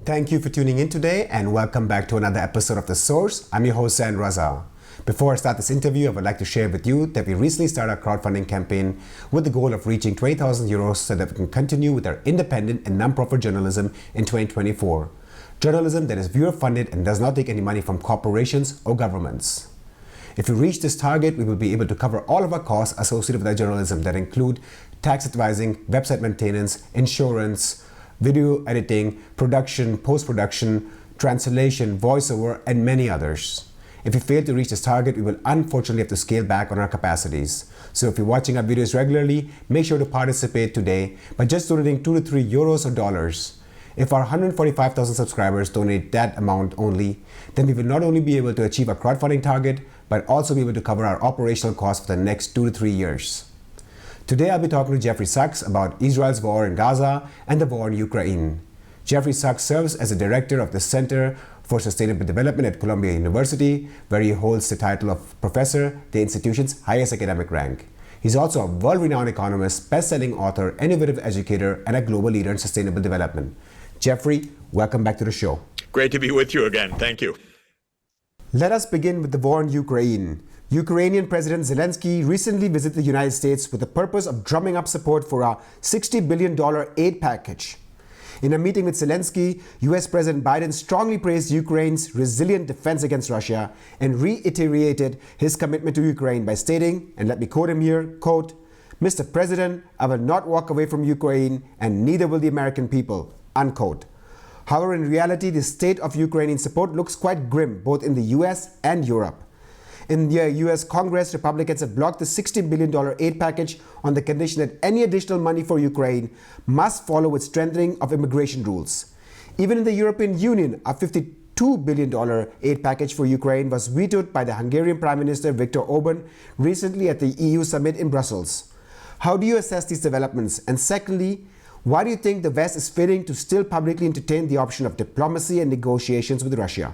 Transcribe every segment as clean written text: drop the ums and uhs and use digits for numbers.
Thank you for tuning in today and welcome back to another episode of The Source. I'm your host, San Raza. Before I start this interview, I would like to share with you that we recently started a crowdfunding campaign with the goal of reaching 20,000 euros so that we can continue with our independent and non-profit journalism in 2024. Journalism that is viewer-funded and does not take any money from corporations or governments. If we reach this target, we will be able to cover all of our costs associated with our journalism that include tax advising, website maintenance, insurance, video editing, production, post-production, translation, voiceover, and many others. If we fail to reach this target, we will unfortunately have to scale back on our capacities. So if you're watching our videos regularly, make sure to participate today by just donating 2 to 3 euros or dollars. If our 145,000 subscribers donate that amount only, then we will not only be able to achieve our crowdfunding target, but also be able to cover our operational costs for the next 2 to 3 years. Today I'll be talking to Jeffrey Sachs about Israel's war in Gaza and the war in Ukraine. Jeffrey Sachs serves as the director of the Center for Sustainable Development at Columbia University, where he holds the title of professor, the institution's highest academic rank. He's also a world-renowned economist, best-selling author, innovative educator, and a global leader in sustainable development. Jeffrey, welcome back to the show. Great to be with you again. Thank you. Let us begin with the war in Ukraine. Ukrainian President Zelensky recently visited the United States with the purpose of drumming up support for a $60 billion aid package. In a meeting with Zelensky, US President Biden strongly praised Ukraine's resilient defense against Russia and reiterated his commitment to Ukraine by stating, and let me quote him here, quote, "Mr. President, I will not walk away from Ukraine and neither will the American people," unquote. However, in reality, the state of Ukrainian support looks quite grim, both in the US and Europe. In the US Congress, Republicans have blocked the $60 billion aid package on the condition that any additional money for Ukraine must follow with strengthening of immigration rules. Even in the European Union, a $52 billion aid package for Ukraine was vetoed by the Hungarian Prime Minister Viktor Orban recently at the EU summit in Brussels. How do you assess these developments? And secondly, why do you think the West is failing to still publicly entertain the option of diplomacy and negotiations with Russia?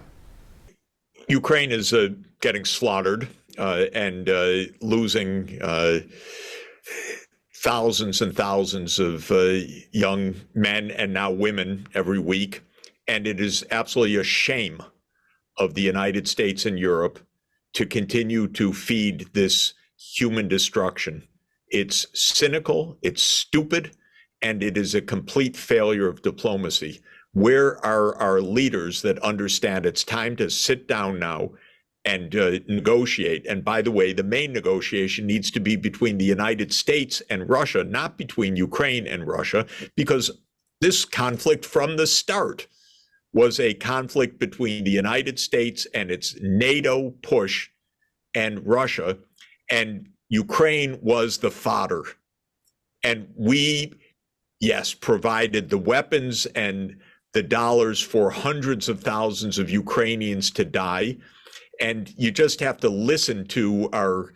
Ukraine is getting slaughtered and losing thousands and thousands of young men and now women every week. And it is absolutely a shame of the United States and Europe to continue to feed this human destruction. It's cynical, it's stupid, and it is a complete failure of diplomacy. Where are our leaders that understand it's time to sit down now and negotiate? And by the way, the main negotiation needs to be between the United States and Russia, not between Ukraine and Russia, because this conflict from the start was a conflict between the United States and its NATO push and Russia, and Ukraine was the fodder. And we, yes, provided the weapons and the dollars for hundreds of thousands of Ukrainians to die. And you just have to listen to our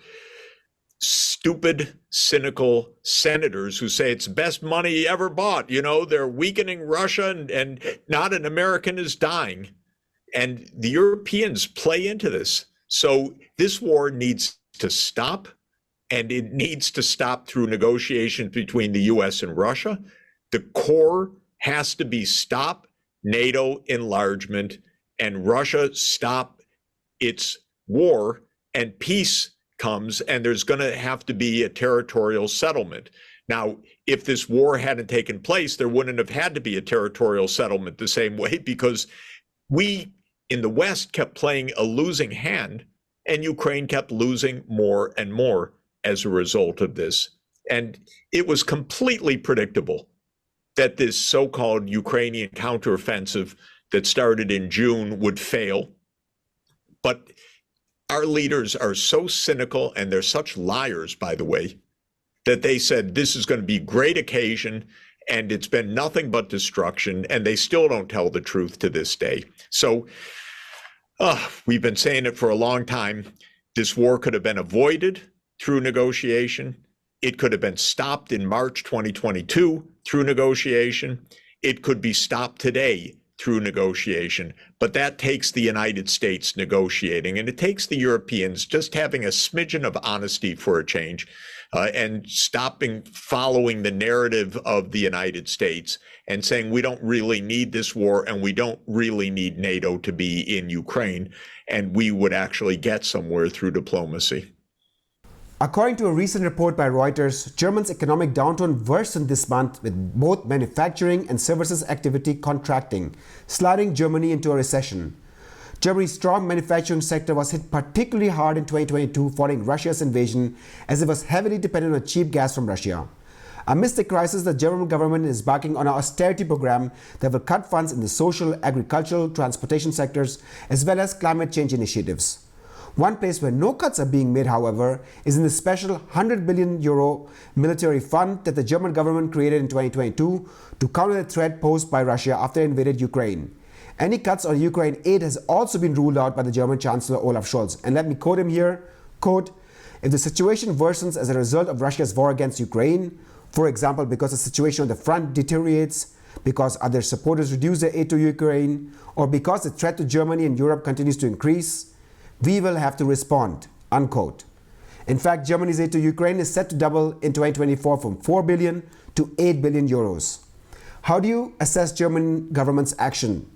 stupid, cynical senators who say it's the best money he ever bought. You know, they're weakening Russia and not an American is dying. And the Europeans play into this. So this war needs to stop, and it needs to stop through negotiations between the US and Russia. The core has to be stop NATO enlargement and Russia stop its war, and peace comes, and there's going to have to be a territorial settlement. Now, if this war hadn't taken place, there wouldn't have had to be a territorial settlement the same way, because we in the West kept playing a losing hand, and Ukraine kept losing more and more as a result of this. And it was completely predictable that this so-called Ukrainian counteroffensive that started in June would fail. But our leaders are so cynical, and they're such liars, by the way, that they said this is going to be a great occasion, and it's been nothing but destruction, and they still don't tell the truth to this day. So we've been saying it for a long time. This war could have been avoided through negotiation. It could have been stopped in March 2022 through negotiation. It could be stopped today through negotiation, but that takes the United States negotiating, and it takes the Europeans just having a smidgen of honesty for a change, and stopping following the narrative of the United States and saying we don't really need this war and we don't really need NATO to be in Ukraine, and we would actually get somewhere through diplomacy. According to a recent report by Reuters, Germany's economic downturn worsened this month with both manufacturing and services activity contracting, sliding Germany into a recession. Germany's strong manufacturing sector was hit particularly hard in 2022 following Russia's invasion, as it was heavily dependent on cheap gas from Russia. Amidst the crisis, the German government is embarking on an austerity program that will cut funds in the social, agricultural, transportation sectors, as well as climate change initiatives. One place where no cuts are being made, however, is in the special €100 billion military fund that the German government created in 2022 to counter the threat posed by Russia after it invaded Ukraine. Any cuts on Ukraine aid has also been ruled out by the German Chancellor Olaf Scholz. And let me quote him here, quote, "If the situation worsens as a result of Russia's war against Ukraine, for example, because the situation on the front deteriorates, because other supporters reduce their aid to Ukraine, or because the threat to Germany and Europe continues to increase, we will have to respond," unquote. In fact, Germany's aid to Ukraine is set to double in 2024 from 4 billion to 8 billion euros. How do you assess German government's action?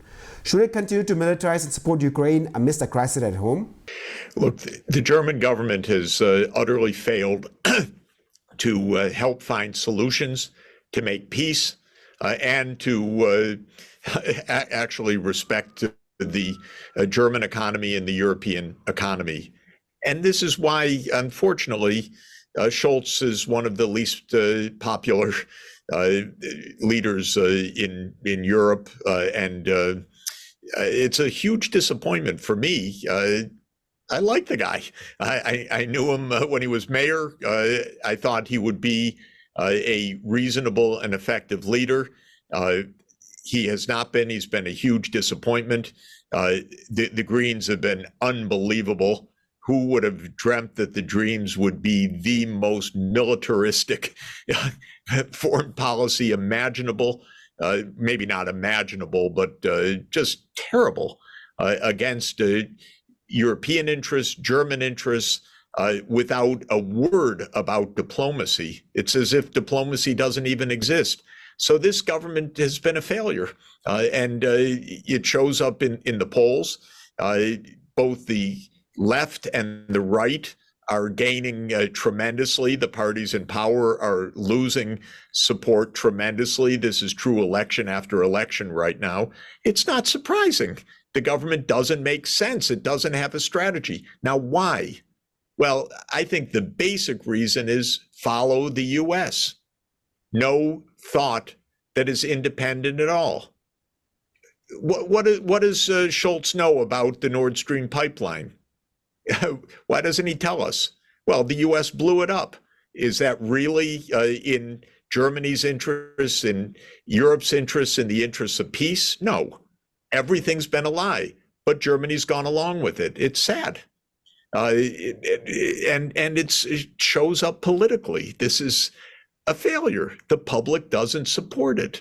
Should it continue to militarize and support Ukraine amidst a crisis at home? Look, the German government has utterly failed to help find solutions to make peace and to actually respect the German economy and the European economy. And this is why, unfortunately, Scholz is one of the least popular leaders in Europe, and it's a huge disappointment for me. I like the guy. I knew him when he was mayor. I thought he would be a reasonable and effective leader. He has not been. He's been a huge disappointment. The Greens have been unbelievable. Who would have dreamt that the Greens would be the most militaristic foreign policy imaginable? Maybe not imaginable, but just terrible against European interests, German interests, without a word about diplomacy. It's as if diplomacy doesn't even exist. So this government has been a failure, and it shows up in the polls. Both the left and the right are gaining tremendously. The parties in power are losing support tremendously. This is true election after election right now. It's not surprising. The government doesn't make sense. It doesn't have a strategy. Now, why? Well, I think the basic reason is follow the US. No thought that is independent at all. What does Scholz know about the Nord Stream pipeline? Why doesn't he tell us? Well, the US blew it up. Is that really in Germany's interests, in Europe's interests, in the interests of peace? No. Everything's been a lie, but Germany's gone along with it. It's sad. And it shows up politically. This is a failure. The public doesn't support it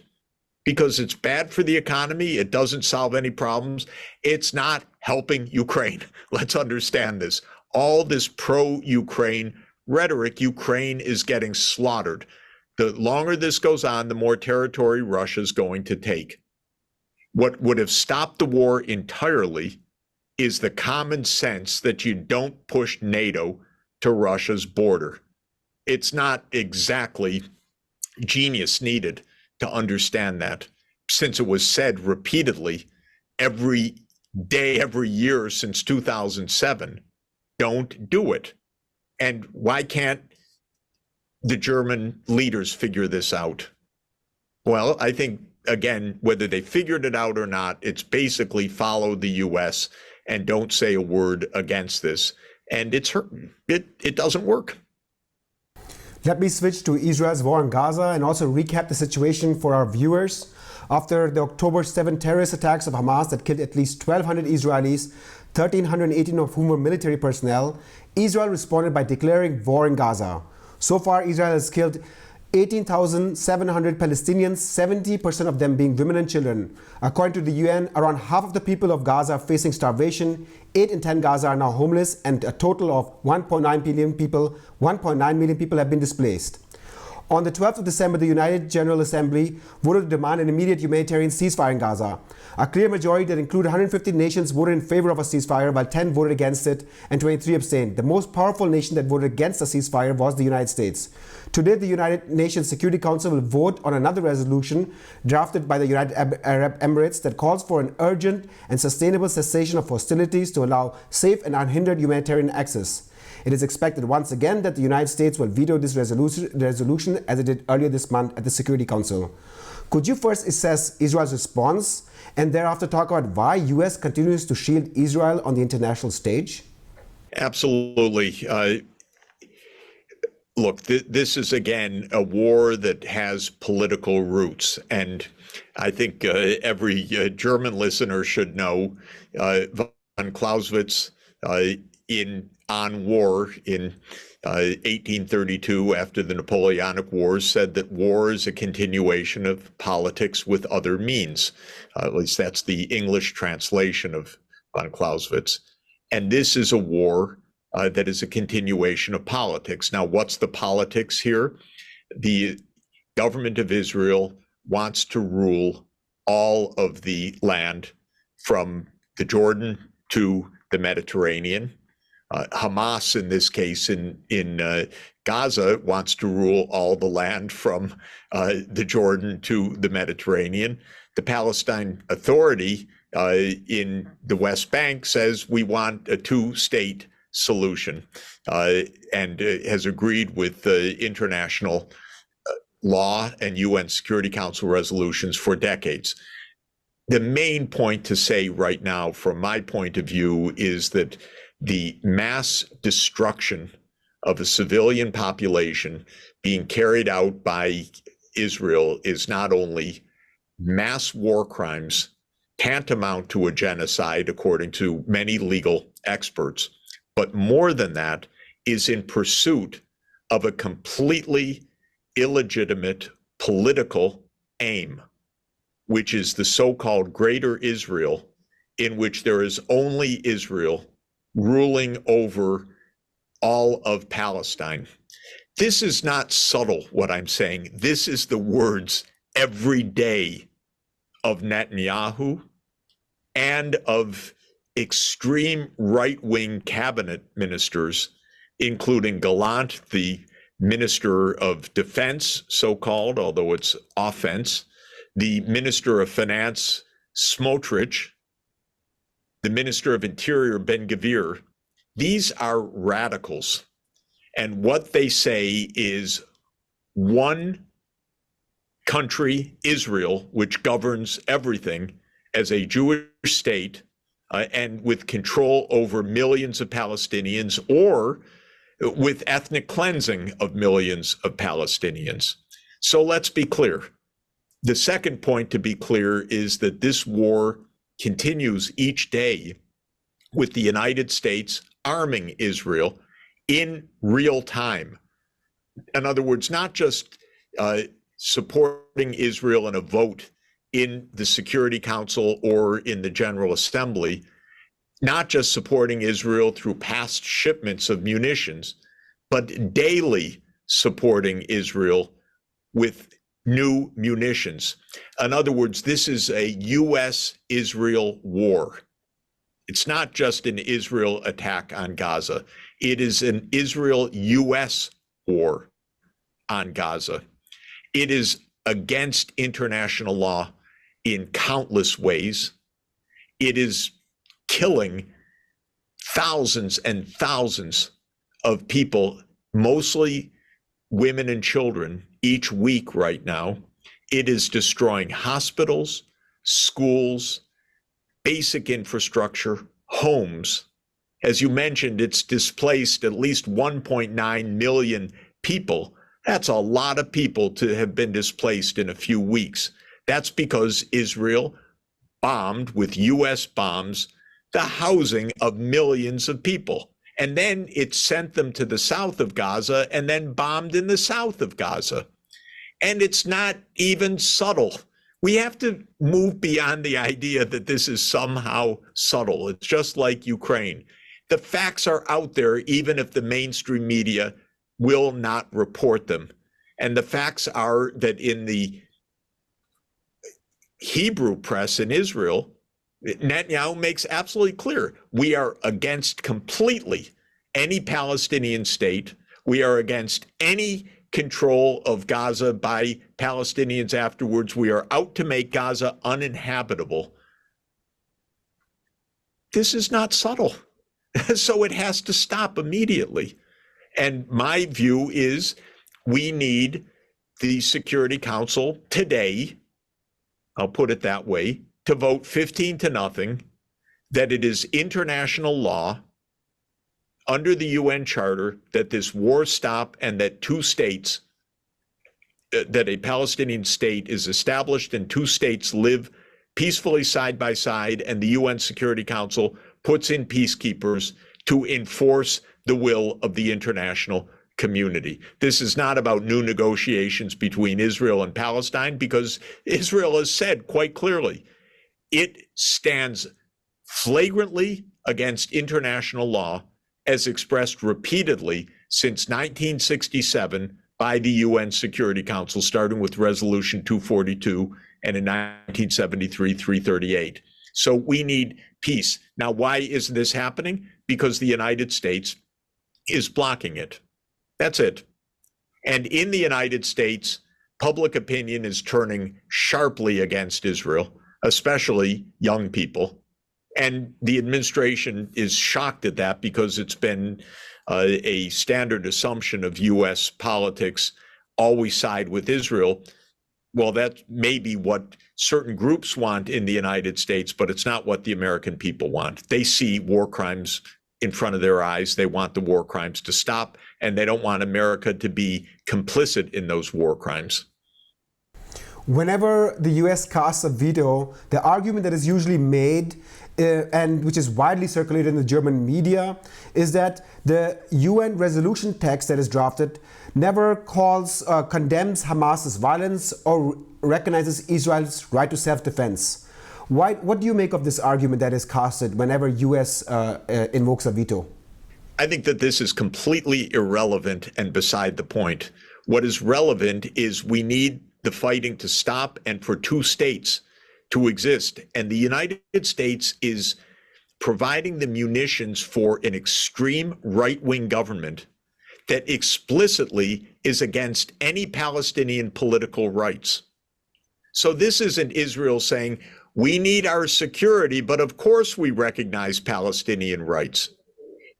because it's bad for the economy. It doesn't solve any problems. It's not helping Ukraine. Let's understand this. All this pro-Ukraine rhetoric, Ukraine is getting slaughtered. The longer this goes on, the more territory Russia's going to take. What would have stopped the war entirely is the common sense that you don't push NATO to Russia's border. It's not exactly genius needed to understand that, since it was said repeatedly every day, every year since 2007, don't do it. And why can't the German leaders figure this out? Well, I think, again, whether they figured it out or not, it's basically follow the US and don't say a word against this. And it doesn't work. Let me switch to Israel's war in Gaza and also recap the situation for our viewers. After the October 7 terrorist attacks of Hamas that killed at least 1,200 Israelis, 1,318 of whom were military personnel, Israel responded by declaring war in Gaza. So far, Israel has killed 18,700 Palestinians, 70% of them being women and children. According to the UN, around half of the people of Gaza are facing starvation. 8 in 10 Gaza are now homeless, and a total of 1.9 million people have been displaced. On the 12th of December, the United General Assembly voted to demand an immediate humanitarian ceasefire in Gaza. A clear majority that included 150 nations voted in favor of a ceasefire, while 10 voted against it and 23 abstained. The most powerful nation that voted against a ceasefire was the United States. Today, the United Nations Security Council will vote on another resolution drafted by the United Arab Emirates that calls for an urgent and sustainable cessation of hostilities to allow safe and unhindered humanitarian access. It is expected once again that the United States will veto this resolution as it did earlier this month at the Security Council. Could you first assess Israel's response and thereafter talk about why US continues to shield Israel on the international stage? Absolutely. Look, this is, again, a war that has political roots. And I think every German listener should know von Clausewitz on war in 1832, after the Napoleonic Wars, said that war is a continuation of politics with other means. At least that's the English translation of von Clausewitz. And this is a war that is a continuation of politics. Now, what's the politics here? The government of Israel wants to rule all of the land from the Jordan to the Mediterranean. Hamas, in this case, in Gaza, wants to rule all the land from the Jordan to the Mediterranean. The Palestine Authority in the West Bank says we want a two-state solution and has agreed with international law and UN Security Council resolutions for decades. The main point to say right now, from my point of view, is that the mass destruction of a civilian population being carried out by Israel is not only mass war crimes, tantamount to a genocide, according to many legal experts, but more than that, is in pursuit of a completely illegitimate political aim, which is the so-called Greater Israel, in which there is only Israel ruling over all of Palestine. This is not subtle, what I'm saying. This is the words every day of Netanyahu and of extreme right-wing cabinet ministers, including Gallant, the Minister of Defense, so-called, although it's offense, the Minister of Finance, Smotrich, the Minister of Interior, Ben-Gvir. These are radicals. And what they say is one country, Israel, which governs everything as a Jewish state and with control over millions of Palestinians, or with ethnic cleansing of millions of Palestinians. So let's be clear. The second point to be clear is that this war continues each day with the United States arming Israel in real time. In other words, not just supporting Israel in a vote in the Security Council or in the General Assembly, not just supporting Israel through past shipments of munitions, but daily supporting Israel with new munitions. In other words, this is a U.S.-Israel war. It's not just an Israel attack on Gaza. It is an Israel-U.S. war on Gaza. It is against international law in countless ways. It is killing thousands and thousands of people, mostly women and children, each week right now. It is destroying hospitals, schools, basic infrastructure, homes. As you mentioned, it's displaced at least 1.9 million people. That's a lot of people to have been displaced in a few weeks. That's because Israel bombed with U.S. bombs the housing of millions of people. And then it sent them to the south of Gaza and then bombed in the south of Gaza. And it's not even subtle. We have to move beyond the idea that this is somehow subtle. It's just like Ukraine. The facts are out there, even if the mainstream media will not report them. And the facts are that in the Hebrew press in Israel, Netanyahu makes absolutely clear we are against completely any Palestinian state. We are against any control of Gaza by Palestinians afterwards. We are out to make Gaza uninhabitable. This is not subtle. So it has to stop immediately. And my view is we need the Security Council today, I'll put it that way, to vote 15-0, that it is international law under the UN Charter that this war stop and that two states, that a Palestinian state is established and two states live peacefully side by side, and the UN Security Council puts in peacekeepers to enforce the will of the international community. This is not about new negotiations between Israel and Palestine, because Israel has said quite clearly it stands flagrantly against international law as expressed repeatedly since 1967 by the UN Security Council, starting with Resolution 242 and in 1973, 338. So we need peace. Now, why isn't this happening? Because the United States is blocking it. That's it. And in the United States, public opinion is turning sharply against Israel, especially young people. And the administration is shocked at that because it's been a standard assumption of U.S. politics, always side with Israel. Well, that may be what certain groups want in the United States, but it's not what the American people want. They see war crimes in front of their eyes. They want the war crimes to stop, and they don't want America to be complicit in those war crimes. Whenever the US casts a veto, the argument that is usually made and which is widely circulated in the German media is that the UN resolution text that is drafted never condemns Hamas's violence or recognizes Israel's right to self-defense. What do you make of this argument that is casted whenever US invokes a veto? I think that this is completely irrelevant and beside the point. What is relevant is we need the fighting to stop and for two states to exist. And the United States is providing the munitions for an extreme right-wing government that explicitly is against any Palestinian political rights. So this isn't Israel saying, we need our security, but of course we recognize Palestinian rights.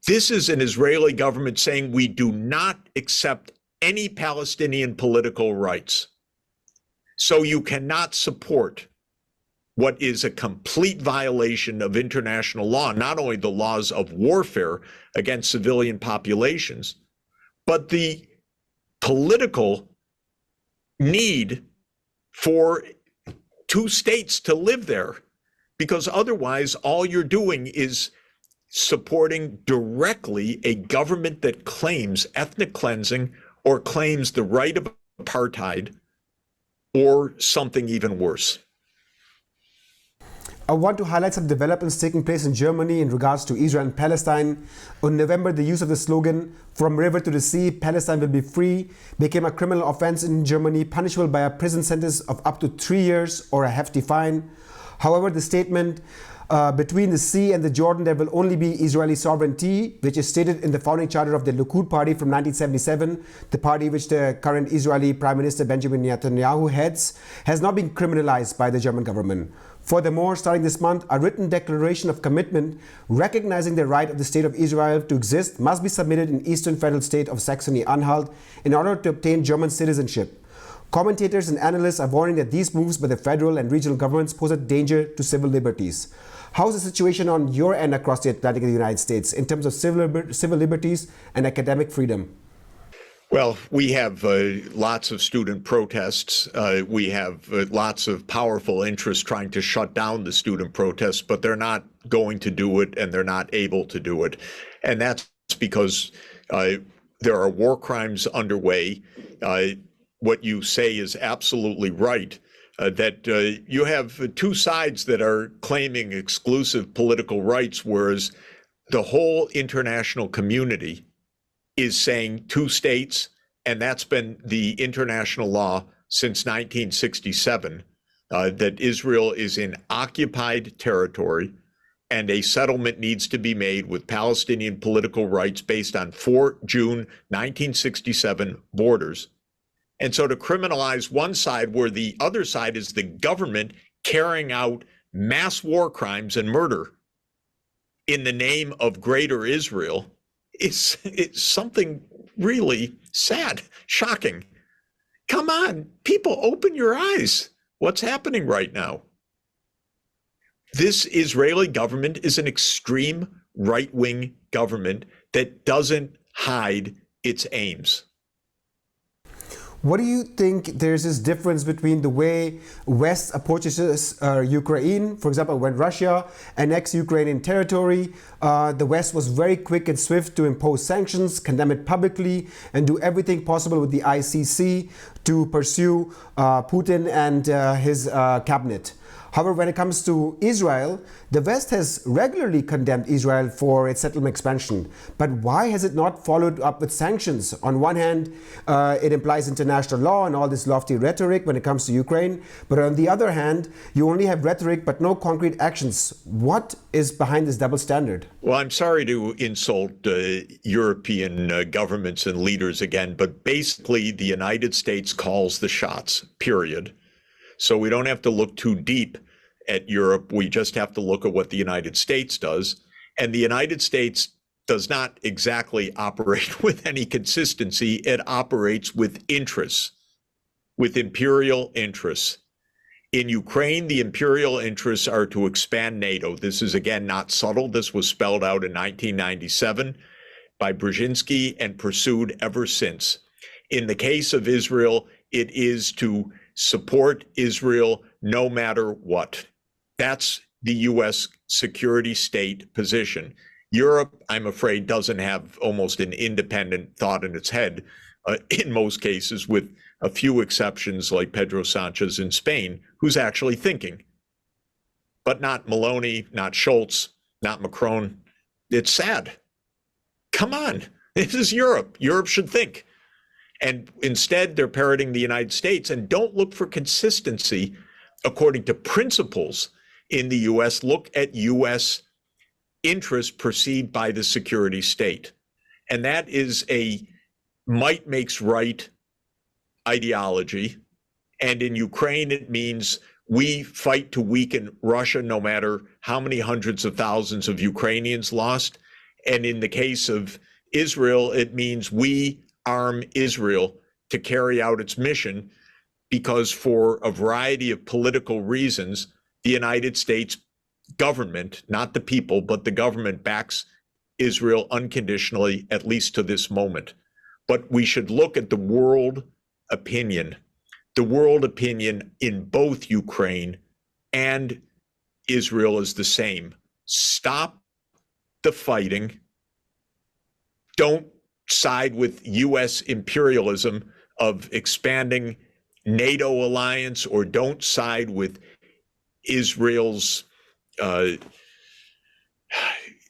This is an Israeli government saying we do not accept any Palestinian political rights. So you cannot support what is a complete violation of international law, not only the laws of warfare against civilian populations, but the political need for two states to live there. Because otherwise, all you're doing is supporting directly a government that claims ethnic cleansing or claims the right of apartheid or something even worse. I want to highlight some developments taking place in Germany in regards to Israel and Palestine. On November, the use of the slogan, "From river to the sea, Palestine will be free," became a criminal offense in Germany, punishable by a prison sentence of up to 3 years or a hefty fine. However, the statement, between the sea and the Jordan, there will only be Israeli sovereignty, which is stated in the founding charter of the Likud party from 1977, the party which the current Israeli Prime Minister Benjamin Netanyahu heads, has not been criminalized by the German government. Furthermore, starting this month, a written declaration of commitment recognizing the right of the State of Israel to exist must be submitted in Eastern Federal State of Saxony-Anhalt in order to obtain German citizenship. Commentators and analysts are warning that these moves by the federal and regional governments pose a danger to civil liberties. How's the situation on your end across the Atlantic in the United States in terms of civil liberties and academic freedom? Well, we have lots of student protests. We have lots of powerful interests trying to shut down the student protests, but they're not going to do it and they're not able to do it. And that's because there are war crimes underway. what you say is absolutely right, that you have two sides that are claiming exclusive political rights, whereas the whole international community is saying two states, and that's been the international law since 1967, that Israel is in occupied territory and a settlement needs to be made with Palestinian political rights based on 4 June 1967 borders. And so to criminalize one side where the other side is the government carrying out mass war crimes and murder in the name of greater Israel is something really sad, shocking. Come on, people, open your eyes. What's happening right now? This Israeli government is an extreme right-wing government that doesn't hide its aims. What do you think there's this difference between the way West approaches Ukraine? For example, when Russia annexed Ukrainian territory, the West was very quick and swift to impose sanctions, condemn it publicly, and do everything possible with the ICC to pursue Putin and his cabinet. However, when it comes to Israel, the West has regularly condemned Israel for its settlement expansion. But why has it not followed up with sanctions? On one hand, it implies international law and all this lofty rhetoric when it comes to Ukraine. But on the other hand, you only have rhetoric but no concrete actions. What is behind this double standard? Well, I'm sorry to insult European governments and leaders again, but basically the United States calls the shots, period. So we don't have to look too deep at Europe. We just have to look at what the United States does. And the United States does not exactly operate with any consistency. It operates with interests, with imperial interests. In Ukraine, the imperial interests are to expand NATO. This is, again, not subtle. This was spelled out in 1997 by Brzezinski and pursued ever since. In the case of Israel, it is to support Israel no matter what. That's the U.S. security state position. Europe, I'm afraid, doesn't have almost an independent thought in its head in most cases, with a few exceptions like Pedro Sanchez in Spain, who's actually thinking. But not Meloni, not Schultz, not Macron. It's sad. Come on, this is Europe. Europe should think. And instead, they're parroting the United States and don't look for consistency according to principles in the U.S. Look at U.S. interests perceived by the security state. And that is a might makes right ideology. And in Ukraine, it means we fight to weaken Russia no matter how many hundreds of thousands of Ukrainians lost. And in the case of Israel, it means we arm Israel to carry out its mission, because for a variety of political reasons, the United States government, not the people, but the government backs Israel unconditionally, at least to this moment. But we should look at the world opinion in both Ukraine and Israel is the same. Stop the fighting. Don't side with U.S. imperialism of expanding NATO alliance, or don't side with Israel's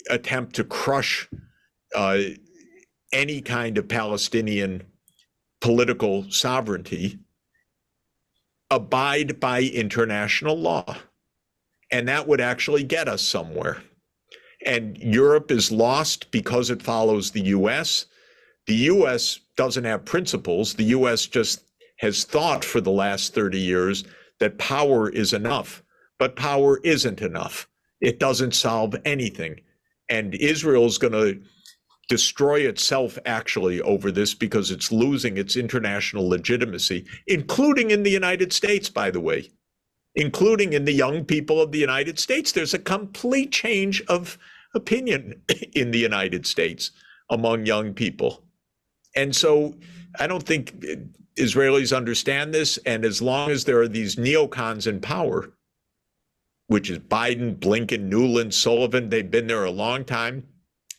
attempt to crush any kind of Palestinian political sovereignty. Abide by international law. And that would actually get us somewhere. And Europe is lost because it follows the U.S. The U.S. doesn't have principles. The U.S. just has thought for the last 30 years that power is enough, but power isn't enough. It doesn't solve anything. And Israel's going to destroy itself actually over this, because it's losing its international legitimacy, including in the United States, by the way, including in the young people of the United States. There's a complete change of opinion in the United States among young people. And so I don't think Israelis understand this. And as long as there are these neocons in power, which is Biden, Blinken, Nuland, Sullivan, they've been there a long time.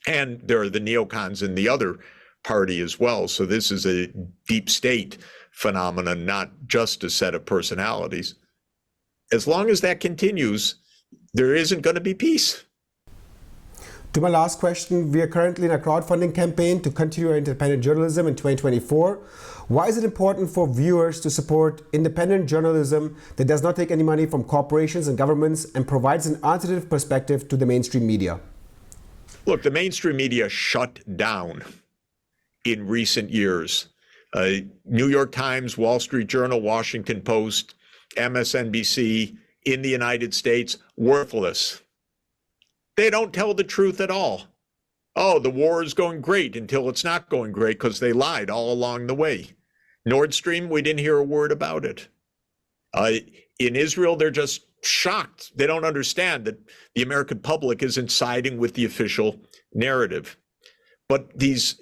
And there are the neocons in the other party as well. So this is a deep state phenomenon, not just a set of personalities. As long as that continues, there isn't going to be peace. To my last question, we are currently in a crowdfunding campaign to continue our independent journalism in 2024. Why is it important for viewers to support independent journalism that does not take any money from corporations and governments and provides an alternative perspective to the mainstream media? Look, the mainstream media shut down in recent years. New York Times, Wall Street Journal, Washington Post, MSNBC in the United States, worthless. They don't tell the truth at all. Oh, the war is going great until it's not going great because they lied all along the way. Nord Stream, we didn't hear a word about it. In Israel, they're just shocked. They don't understand that the American public isn't siding with the official narrative. But these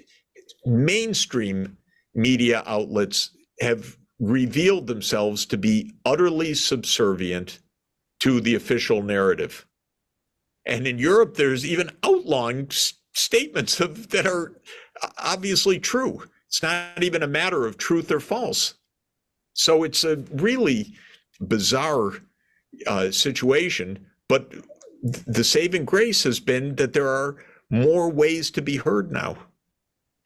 mainstream media outlets have revealed themselves to be utterly subservient to the official narrative. And in Europe, there's even outlawing statements that are obviously true. It's not even a matter of truth or false. So it's a really bizarre situation. But the saving grace has been that there are more ways to be heard now.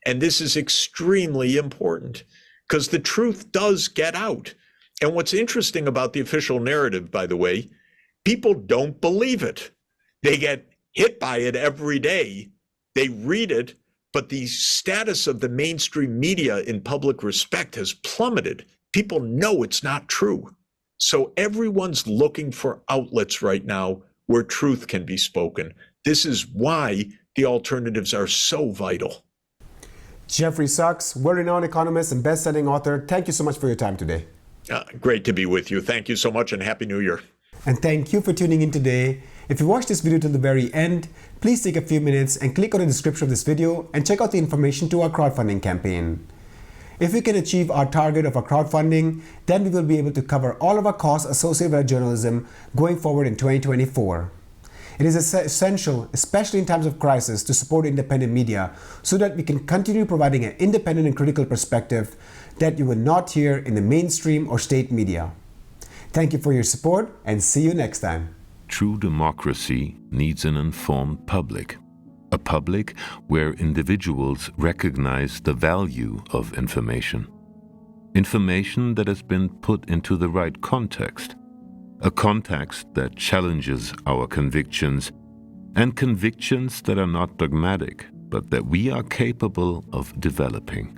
And this is extremely important because the truth does get out. And what's interesting about the official narrative, by the way, people don't believe it. They get hit by it every day. They read it, but the status of the mainstream media in public respect has plummeted. People know it's not true. So everyone's looking for outlets right now where truth can be spoken. This is why the alternatives are so vital. Jeffrey Sachs, world-renowned economist and best-selling author, thank you so much for your time today. Great to be with you. Thank you so much and Happy New Year. And thank you for tuning in today. If you watched this video till the very end, please take a few minutes and click on the description of this video and check out the information to our crowdfunding campaign. If we can achieve our target of our crowdfunding, then we will be able to cover all of our costs associated with our journalism going forward in 2024. It is essential, especially in times of crisis, to support independent media so that we can continue providing an independent and critical perspective that you will not hear in the mainstream or state media. Thank you for your support and see you next time. True democracy needs an informed public, a public where individuals recognize the value of information. Information that has been put into the right context, a context that challenges our convictions, and convictions that are not dogmatic, but that we are capable of developing.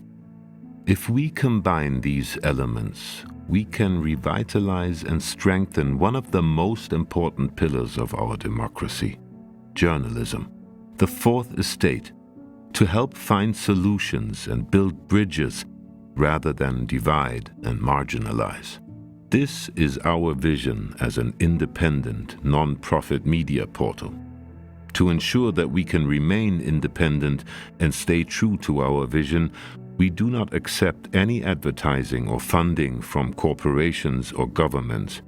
If we combine these elements, we can revitalize and strengthen one of the most important pillars of our democracy, journalism, the fourth estate, to help find solutions and build bridges rather than divide and marginalize. This is our vision as an independent, non-profit media portal. To ensure that we can remain independent and stay true to our vision, we do not accept any advertising or funding from corporations or governments.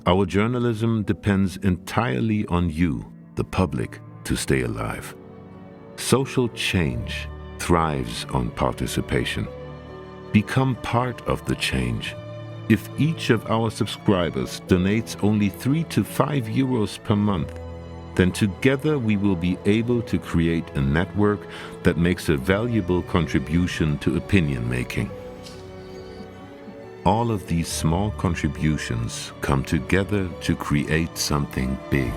Our journalism depends entirely on you, the public, to stay alive. Social change thrives on participation. Become part of the change. If each of our subscribers donates only 3 to 5 euros per month, then together we will be able to create a network that makes a valuable contribution to opinion making. All of these small contributions come together to create something big.